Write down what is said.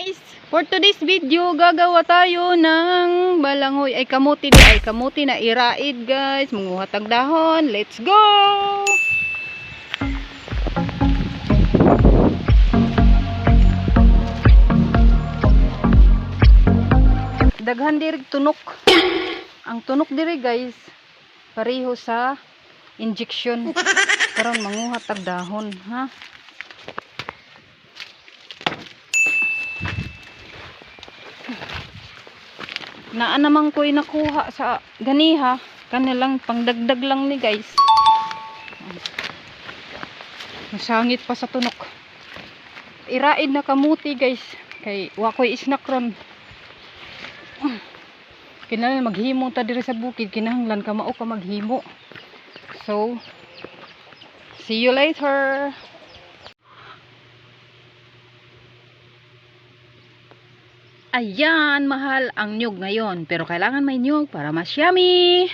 Guys, for today's video, gagawa tayo ng balangoy. Kamuti na iraid guys. Manguhatag dahon. Let's go! Daghan diri tunok. Ang tunok diri guys, pareho sa injection. Karon manguhatag dahon, ha? Naa naman ko'y nakuha sa ganiha. Kanilang pangdagdag lang ni guys. Masangit pa sa tunok. Iraid na kamuti guys. Kay wakoy isnak ron. Kinahanglan maghimo ta diri sa bukid. Kinahanglan ka mao ka maghimo. So, see you later. Ayan, mahal ang nyug ngayon. Pero kailangan may nyug para mas yummy.